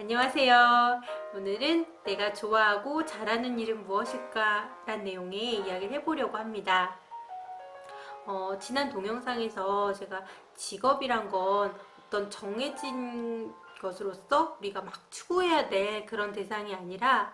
안녕하세요. 오늘은 내가 좋아하고 잘하는 일은 무엇일까? 라는 내용의 이야기를 해보려고 합니다. 지난 동영상에서 제가 직업이란 건 어떤 정해진 것으로서 우리가 막 추구해야 될 그런 대상이 아니라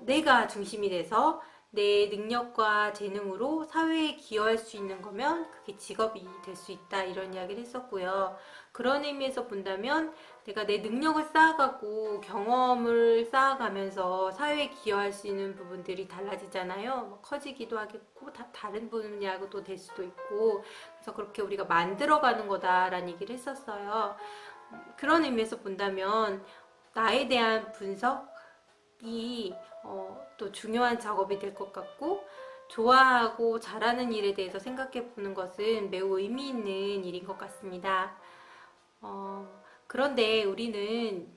내가 중심이 돼서 내 능력과 재능으로 사회에 기여할 수 있는 거면 그게 직업이 될 수 있다, 이런 이야기를 했었고요. 그런 의미에서 본다면 내가 내 능력을 쌓아가고 경험을 쌓아가면서 사회에 기여할 수 있는 부분들이 달라지잖아요. 뭐 커지기도 하겠고 다른 분야도 될 수도 있고, 그래서 그렇게 우리가 만들어가는 거다라는 얘기를 했었어요. 그런 의미에서 본다면 나에 대한 분석이 또 중요한 작업이 될 것 같고, 좋아하고 잘하는 일에 대해서 생각해 보는 것은 매우 의미 있는 일인 것 같습니다. 그런데 우리는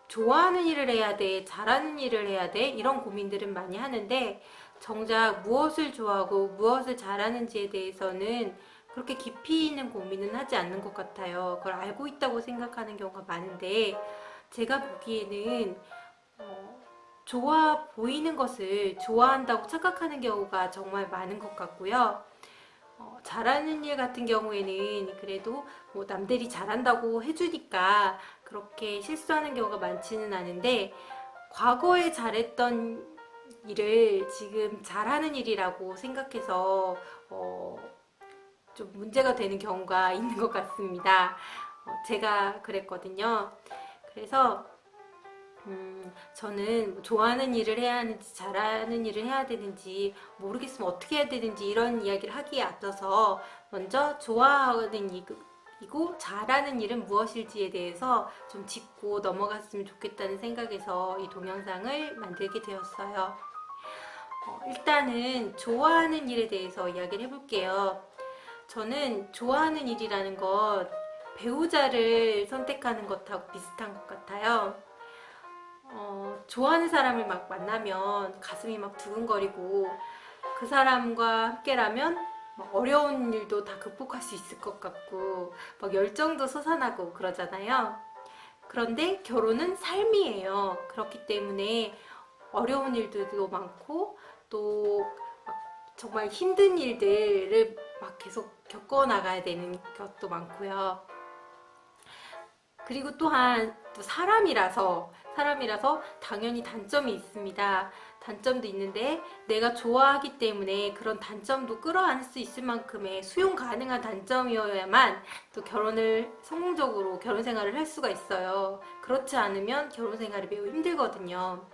좋아하는 일을 해야 돼, 잘하는 일을 해야 돼, 이런 고민들은 많이 하는데, 정작 무엇을 좋아하고 무엇을 잘하는지에 대해서는 그렇게 깊이 있는 고민은 하지 않는 것 같아요. 그걸 알고 있다고 생각하는 경우가 많은데, 제가 보기에는 좋아 보이는 것을 좋아한다고 착각하는 경우가 정말 많은 것 같고요. 잘하는 일 같은 경우에는 그래도 뭐 남들이 잘한다고 해주니까 그렇게 실수하는 경우가 많지는 않은데, 과거에 잘했던 일을 지금 잘하는 일이라고 생각해서 좀 문제가 되는 경우가 있는 것 같습니다. 제가 그랬거든요. 그래서 저는 뭐 좋아하는 일을 해야 하는지 잘하는 일을 해야 되는지 모르겠으면 어떻게 해야 되는지 이런 이야기를 하기에 앞서서 먼저 좋아하는 이고 잘하는 일은 무엇일지에 대해서 좀 짚고 넘어갔으면 좋겠다는 생각에서 이 동영상을 만들게 되었어요. 일단은 좋아하는 일에 대해서 이야기를 해볼게요. 저는 좋아하는 일이라는 것, 배우자를 선택하는 것하고 비슷한 것 같아요. 좋아하는 사람을 막 만나면 가슴이 막 두근거리고, 그 사람과 함께라면 막 어려운 일도 다 극복할 수 있을 것 같고, 막 열정도 솟아나고 그러잖아요. 그런데 결혼은 삶이에요. 그렇기 때문에 어려운 일들도 많고, 또 정말 힘든 일들을 막 계속 겪어나가야 되는 것도 많고요. 그리고 또한 또 사람이라서 당연히 단점이 있습니다. 단점도 있는데 내가 좋아하기 때문에 그런 단점도 끌어안을 수 있을 만큼의 수용 가능한 단점이어야만 또 결혼을 성공적으로 결혼 생활을 할 수가 있어요. 그렇지 않으면 결혼 생활이 매우 힘들거든요.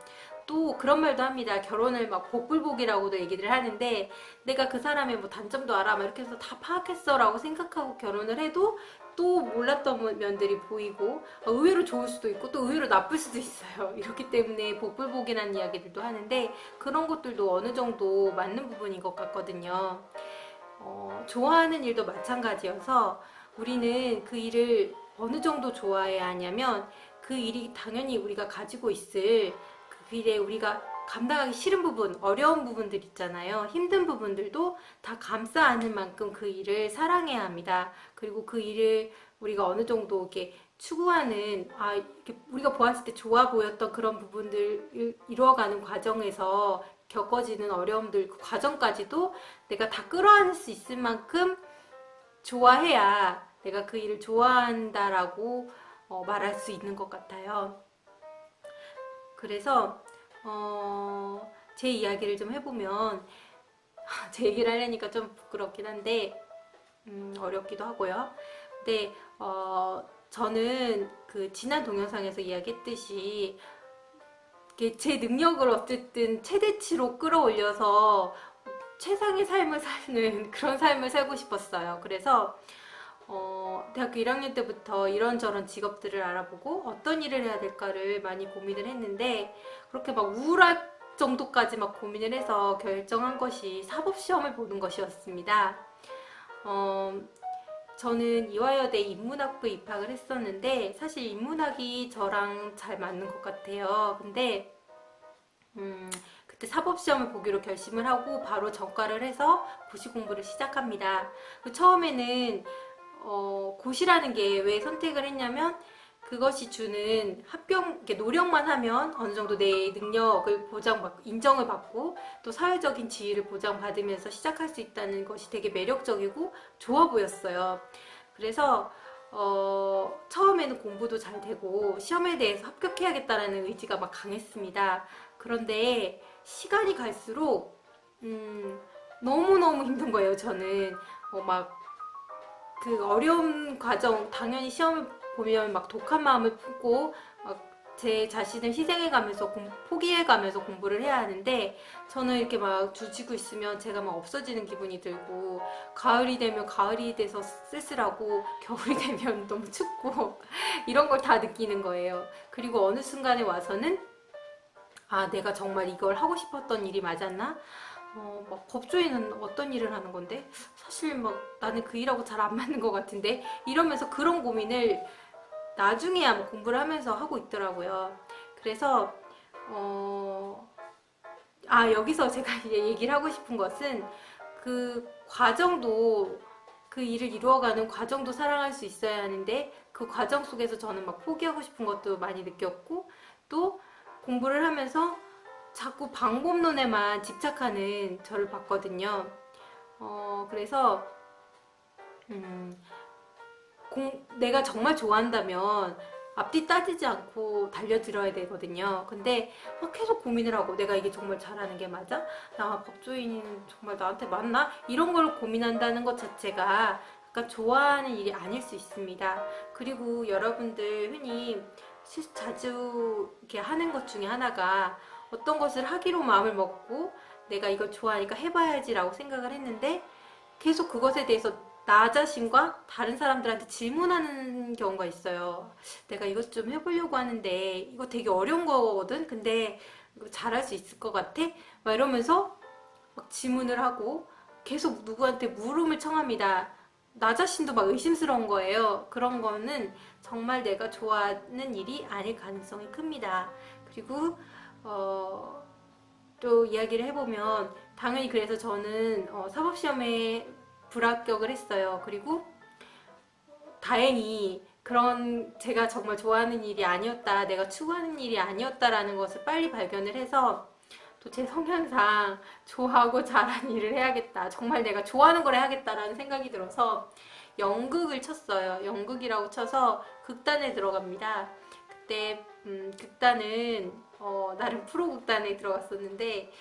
또 그런 말도 합니다. 결혼을 막 복불복이라고도 얘기를 하는데, 내가 그 사람의 뭐 단점도 알아 막 이렇게 해서 다 파악했어 라고 생각하고 결혼을 해도 또 몰랐던 면들이 보이고, 의외로 좋을 수도 있고 또 의외로 나쁠 수도 있어요. 이렇기 때문에 복불복이라는 이야기들도 하는데, 그런 것들도 어느 정도 맞는 부분인 것 같거든요. 좋아하는 일도 마찬가지여서 우리는 그 일을 어느 정도 좋아해야 하냐면, 그 일이 당연히 우리가 가지고 있을 그 일에 우리가 감당하기 싫은 부분, 어려운 부분들 있잖아요. 힘든 부분들도 다 감싸 안을 만큼 그 일을 사랑해야 합니다. 그리고 그 일을 우리가 어느 정도 이렇게 추구하는, 이렇게 우리가 보았을 때 좋아 보였던 그런 부분들을 이루어가는 과정에서 겪어지는 어려움들, 그 과정까지도 내가 다 끌어안을 수 있을 만큼 좋아해야 내가 그 일을 좋아한다라고 말할 수 있는 것 같아요. 그래서 제 이야기를 좀 해보면, 제 얘기를 하려니까 좀 부끄럽긴 한데 어렵기도 하고요. 근데 저는 그 지난 동영상에서 이야기했듯이 제 능력을 어쨌든 최대치로 끌어올려서 최상의 삶을 사는 그런 삶을 살고 싶었어요. 그래서 대학교 1학년 때부터 이런저런 직업들을 알아보고 어떤 일을 해야 될까를 많이 고민을 했는데, 그렇게 막 우울할 정도까지 막 고민을 해서 결정한 것이 사법시험을 보는 것이었습니다. 저는 이화여대 인문학부에 입학을 했었는데, 사실 인문학이 저랑 잘 맞는 것 같아요. 근데 그때 사법시험을 보기로 결심을 하고 바로 전과를 해서 고시 공부를 시작합니다. 처음에는 고시라는 게 왜 선택을 했냐면, 그것이 주는 이렇게 노력만 하면 어느 정도 내 능력을 보장받고, 인정을 받고, 또 사회적인 지위를 보장받으면서 시작할 수 있다는 것이 되게 매력적이고 좋아 보였어요. 그래서, 처음에는 공부도 잘 되고, 시험에 대해서 합격해야겠다라는 의지가 막 강했습니다. 그런데 시간이 갈수록, 너무너무 힘든 거예요, 저는. 그 어려운 과정, 당연히 시험을 보면 막 독한 마음을 품고 막 제 자신을 희생해가면서 포기해가면서 공부를 해야 하는데, 저는 이렇게 막 주지고 있으면 제가 막 없어지는 기분이 들고, 가을이 되면 가을이 돼서 쓸쓸하고, 겨울이 되면 너무 춥고 이런 걸 다 느끼는 거예요. 그리고 어느 순간에 와서는, 아, 내가 정말 이걸 하고 싶었던 일이 맞았나? 막 법조인은 어떤 일을 하는 건데? 사실 막 나는 그 일하고 잘 안 맞는 것 같은데? 이러면서 그런 고민을 나중에야 공부를 하면서 하고 있더라고요. 그래서, 여기서 제가 이제 얘기를 하고 싶은 것은, 그 과정도, 그 일을 이루어가는 과정도 사랑할 수 있어야 하는데, 그 과정 속에서 저는 막 포기하고 싶은 것도 많이 느꼈고, 또 공부를 하면서 자꾸 방법론에만 집착하는 저를 봤거든요. 그래서 내가 정말 좋아한다면 앞뒤 따지지 않고 달려들어야 되거든요. 근데 막 계속 고민을 하고, 내가 이게 정말 잘하는 게 맞아? 나 법조인은 정말 나한테 맞나? 이런 걸 고민한다는 것 자체가 약간 좋아하는 일이 아닐 수 있습니다. 그리고 여러분들 흔히 자주 이렇게 하는 것 중에 하나가, 어떤 것을 하기로 마음을 먹고 내가 이걸 좋아하니까 해봐야지라고 생각을 했는데, 계속 그것에 대해서 나 자신과 다른 사람들한테 질문하는 경우가 있어요. 내가 이것 좀 해보려고 하는데 이거 되게 어려운 거거든? 근데 이거 잘할 수 있을 것 같아? 막 이러면서 막 질문을 하고 계속 누구한테 물음을 청합니다. 나 자신도 막 의심스러운 거예요. 그런 거는 정말 내가 좋아하는 일이 아닐 가능성이 큽니다. 그리고 또 이야기를 해보면, 당연히 그래서 저는 사법시험에 불합격을 했어요. 그리고 다행히 그런 제가 정말 좋아하는 일이 아니었다, 내가 추구하는 일이 아니었다라는 것을 빨리 발견을 해서, 또 제 성향상 좋아하고 잘하는 일을 해야겠다, 정말 내가 좋아하는 걸 해야겠다라는 생각이 들어서 연극을 쳤어요. 연극이라고 쳐서 극단에 들어갑니다. 그때 극단은 나름 프로 극단에 들어갔었는데,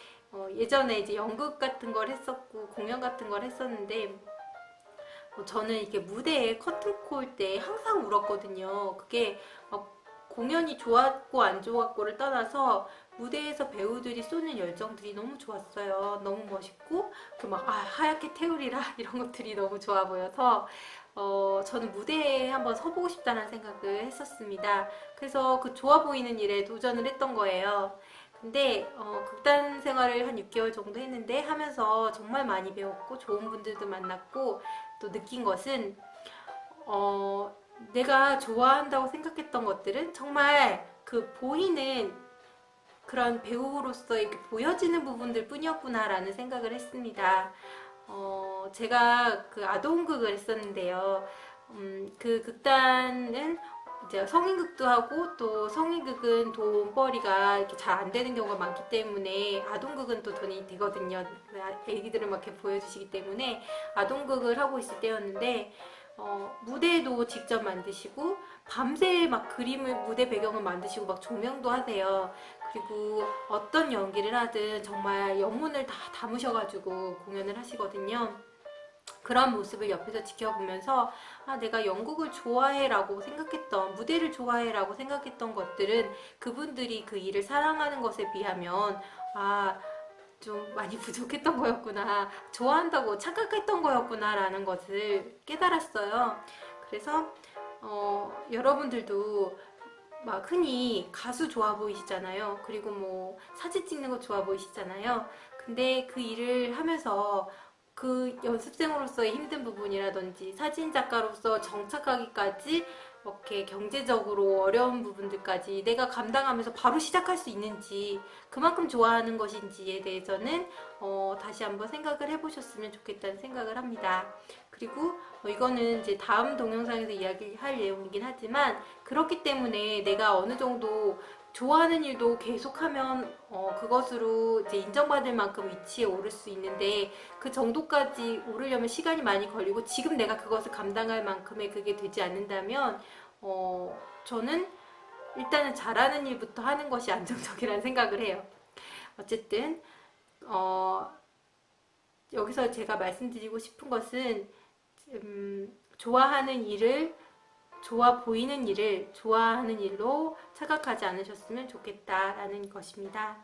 예전에 이제 연극 같은 걸 했었고 공연 같은 걸 했었는데, 저는 이렇게 무대에 커튼콜 때 항상 울었거든요. 그게 공연이 좋았고 안 좋았고를 떠나서 무대에서 배우들이 쏘는 열정들이 너무 좋았어요. 너무 멋있고 하얗게 태우리라 이런 것들이 너무 좋아 보여서 저는 무대에 한번 서보고 싶다는 생각을 했었습니다. 그래서 그 좋아 보이는 일에 도전을 했던 거예요. 근데 극단 생활을 한 6개월 정도 했는데, 하면서 정말 많이 배웠고 좋은 분들도 만났고, 또 느낀 것은 내가 좋아한다고 생각했던 것들은 정말 그 보이는 그런 배우로서 이렇게 보여지는 부분들 뿐이었구나라는 생각을 했습니다. 제가 그 아동극을 했었는데요. 그 극단은 이제 성인극도 하고, 또 성인극은 돈벌이가 이렇게 잘 안 되는 경우가 많기 때문에 아동극은 또 돈이 되거든요. 애기들을 막 이렇게 보여주시기 때문에 아동극을 하고 있을 때였는데, 무대도 직접 만드시고 밤새 막 그림을, 무대 배경을 만드시고 막 조명도 하세요. 그리고 어떤 연기를 하든 정말 영혼을 다 담으셔가지고 공연을 하시거든요. 그런 모습을 옆에서 지켜보면서, 내가 연극을 좋아해 라고 생각했던, 무대를 좋아해 라고 생각했던 것들은 그분들이 그 일을 사랑하는 것에 비하면 좀 많이 부족했던 거였구나, 좋아한다고 착각했던 거였구나 라는 것을 깨달았어요. 그래서 여러분들도 막 흔히 가수 좋아 보이시잖아요. 그리고 뭐 사진 찍는 거 좋아 보이시잖아요. 근데 그 일을 하면서 그 연습생으로서의 힘든 부분이라든지 사진 작가로서 정착하기까지 이렇게 경제적으로 어려운 부분들까지 내가 감당하면서 바로 시작할 수 있는지, 그만큼 좋아하는 것인지에 대해서는 다시 한번 생각을 해보셨으면 좋겠다는 생각을 합니다. 그리고 이거는 이제 다음 동영상에서 이야기할 내용이긴 하지만, 그렇기 때문에 내가 어느 정도 좋아하는 일도 계속하면 그것으로 이제 인정받을 만큼 위치에 오를 수 있는데, 그 정도까지 오르려면 시간이 많이 걸리고 지금 내가 그것을 감당할 만큼의 그게 되지 않는다면 저는 일단은 잘하는 일부터 하는 것이 안정적이라는 생각을 해요. 어쨌든 여기서 제가 말씀드리고 싶은 것은 좋아하는 일을, 좋아 보이는 일을 좋아하는 일로 착각하지 않으셨으면 좋겠다라는 것입니다.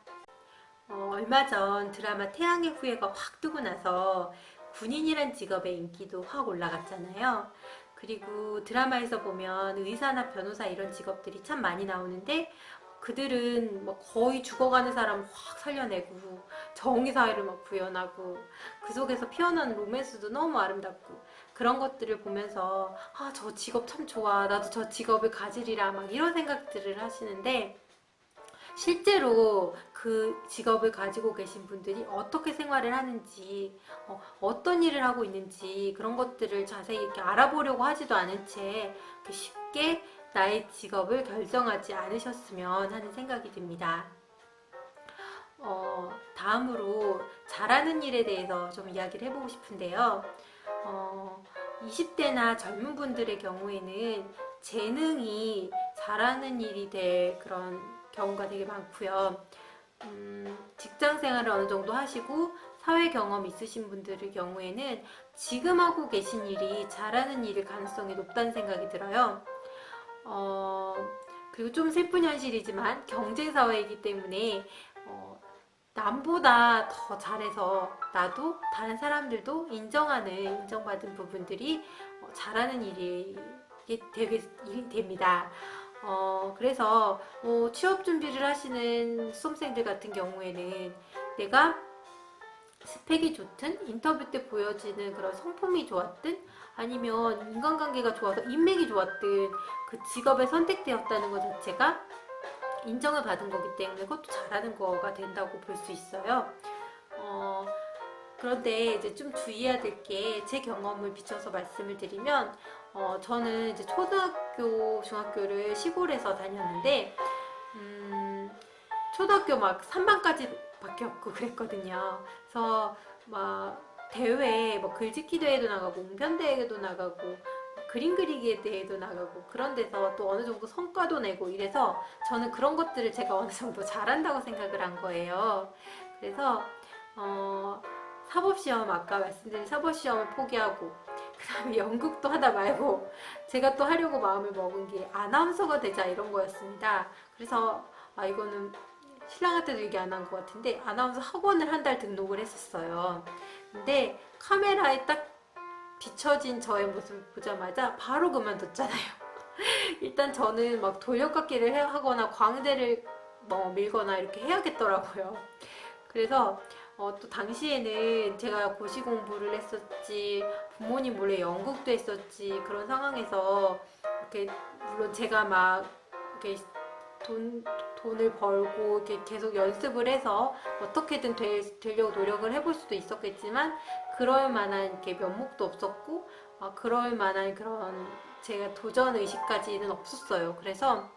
얼마 전 드라마 태양의 후예가 확 뜨고 나서 군인이란 직업의 인기도 확 올라갔잖아요. 그리고 드라마에서 보면 의사나 변호사 이런 직업들이 참 많이 나오는데, 그들은 뭐 거의 죽어가는 사람을 확 살려내고 정의사회를 막 구현하고 그 속에서 피어나는 로맨스도 너무 아름답고, 그런 것들을 보면서 아, 저 직업 참 좋아, 나도 저 직업을 가지리라 막 이런 생각들을 하시는데, 실제로 그 직업을 가지고 계신 분들이 어떻게 생활을 하는지, 어떤 일을 하고 있는지 그런 것들을 자세히 이렇게 알아보려고 하지도 않은 채 이렇게 쉽게 나의 직업을 결정하지 않으셨으면 하는 생각이 듭니다. 다음으로 잘하는 일에 대해서 좀 이야기를 해보고 싶은데요. 20대나 젊은 분들의 경우에는 재능이 잘하는 일이 될 그런 경우가 되게 많고요. 직장 생활을 어느 정도 하시고 사회 경험 있으신 분들의 경우에는 지금 하고 계신 일이 잘하는 일일 가능성이 높다는 생각이 들어요. 그리고 좀 슬픈 현실이지만 경쟁사회이기 때문에 남보다 더 잘해서 나도 다른 사람들도 인정받은 부분들이 잘하는 일이 되게 됩니다. 그래서 취업 준비를 하시는 수험생들 같은 경우에는 내가 스펙이 좋든 인터뷰 때 보여지는 그런 성품이 좋았든 아니면 인간관계가 좋아서 인맥이 좋았든 그 직업에 선택되었다는 것 자체가 인정을 받은 거기 때문에 그것도 잘하는 거가 된다고 볼 수 있어요. 그런데 이제 좀 주의해야 될 게, 제 경험을 비춰서 말씀을 드리면, 저는 이제 초등학교, 중학교를 시골에서 다녔는데, 초등학교 막 3반까지 밖에 없고 그랬거든요. 그래서 막 대회, 뭐 글짓기 대회도 나가고, 웅변 대회도 나가고, 그림 그리기 대회도 나가고, 그런 데서 또 어느 정도 성과도 내고 이래서 저는 그런 것들을 제가 어느 정도 잘한다고 생각을 한 거예요. 그래서 사법시험, 아까 말씀드린 사법시험을 포기하고 그 다음에 연극도 하다 말고 제가 또 하려고 마음을 먹은 게 아나운서가 되자 이런 거였습니다. 그래서 이거는 신랑한테도 얘기 안 한 것 같은데 아나운서 학원을 한 달 등록을 했었어요. 근데 카메라에 딱 비춰진 저의 모습을 보자마자 바로 그만뒀잖아요. 일단 저는 막 돌려깎기를 하거나 광대를 밀거나 이렇게 해야겠더라고요. 그래서 또 당시에는 제가 고시 공부를 했었지, 부모님 몰래 연극도 했었지, 그런 상황에서 이렇게 물론 제가 막 이렇게 돈을 벌고 이렇게 계속 연습을 해서 어떻게든 되려고 노력을 해볼 수도 있었겠지만, 그럴 만한 이렇게 면목도 없었고 그럴 만한 그런 제가 도전 의식까지는 없었어요. 그래서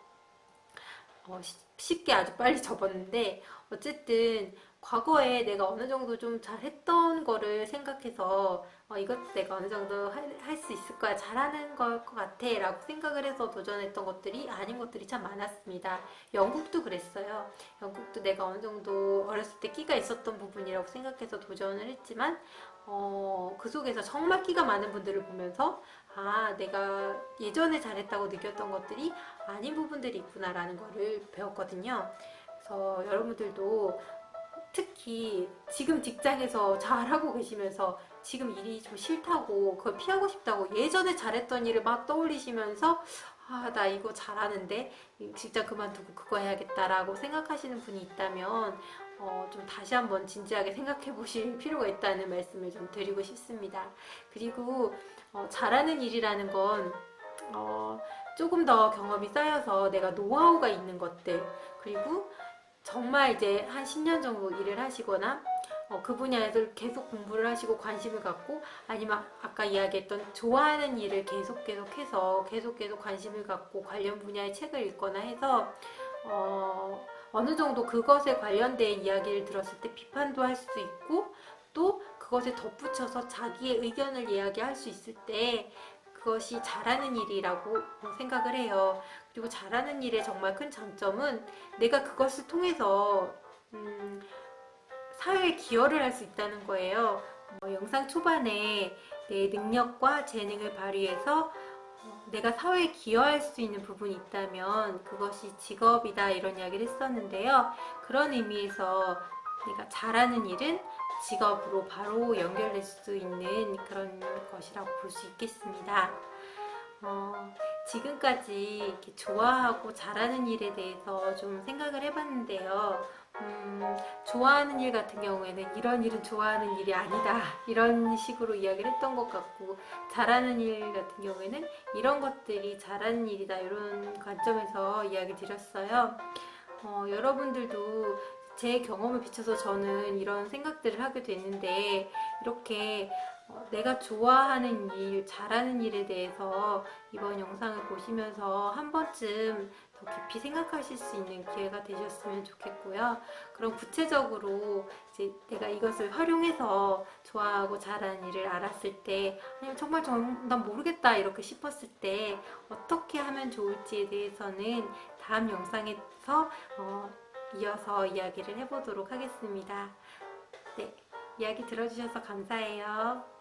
쉽게 아주 빨리 접었는데, 어쨌든 과거에 내가 어느 정도 좀 잘했던 거를 생각해서 이것도 내가 어느 정도 할 수 있을 거야, 잘하는 걸 것 같아 라고 생각을 해서 도전했던 것들이 아닌 것들이 참 많았습니다. 영국도 그랬어요. 영국도 내가 어느 정도 어렸을 때 끼가 있었던 부분이라고 생각해서 도전을 했지만 그 속에서 정말 끼가 많은 분들을 보면서 내가 예전에 잘했다고 느꼈던 것들이 아닌 부분들이 있구나라는 거를 배웠거든요. 그래서 여러분들도 특히 지금 직장에서 잘하고 계시면서 지금 일이 좀 싫다고 그걸 피하고 싶다고 예전에 잘했던 일을 막 떠올리시면서 나 이거 잘하는데 직장 그만두고 그거 해야겠다라고 생각하시는 분이 있다면 좀 다시 한번 진지하게 생각해 보실 필요가 있다는 말씀을 좀 드리고 싶습니다. 그리고 잘하는 일이라는 건 조금 더 경험이 쌓여서 내가 노하우가 있는 것들, 그리고 정말 이제 한 10년 정도 일을 하시거나 그 분야에서 계속 공부를 하시고 관심을 갖고, 아니면 아까 이야기했던 좋아하는 일을 계속해서 계속 관심을 갖고 관련 분야의 책을 읽거나 해서 어느 정도 그것에 관련된 이야기를 들었을 때 비판도 할 수 있고, 또 그것에 덧붙여서 자기의 의견을 이야기할 수 있을 때 그것이 잘하는 일이라고 생각을 해요. 그리고 잘하는 일의 정말 큰 장점은 내가 그것을 통해서 사회에 기여를 할 수 있다는 거예요. 영상 초반에 내 능력과 재능을 발휘해서 내가 사회에 기여할 수 있는 부분이 있다면 그것이 직업이다, 이런 이야기를 했었는데요. 그런 의미에서 내가 잘하는 일은 직업으로 바로 연결될 수 있는 그런 것이라고 볼 수 있겠습니다. 지금까지 이렇게 좋아하고 잘하는 일에 대해서 좀 생각을 해봤는데요. 좋아하는 일 같은 경우에는 이런 일은 좋아하는 일이 아니다, 이런 식으로 이야기를 했던 것 같고, 잘하는 일 같은 경우에는 이런 것들이 잘하는 일이다, 이런 관점에서 이야기 드렸어요. 여러분들도 제 경험을 비춰서 저는 이런 생각들을 하게 됐는데, 이렇게 내가 좋아하는 일, 잘하는 일에 대해서 이번 영상을 보시면서 한 번쯤 더 깊이 생각하실 수 있는 기회가 되셨으면 좋겠고요. 그럼 구체적으로 이제 내가 이것을 활용해서 좋아하고 잘하는 일을 알았을 때, 아니면 정말 난 모르겠다 이렇게 싶었을 때 어떻게 하면 좋을지에 대해서는 다음 영상에서 이어서 이야기를 해보도록 하겠습니다. 네, 이야기 들어주셔서 감사해요.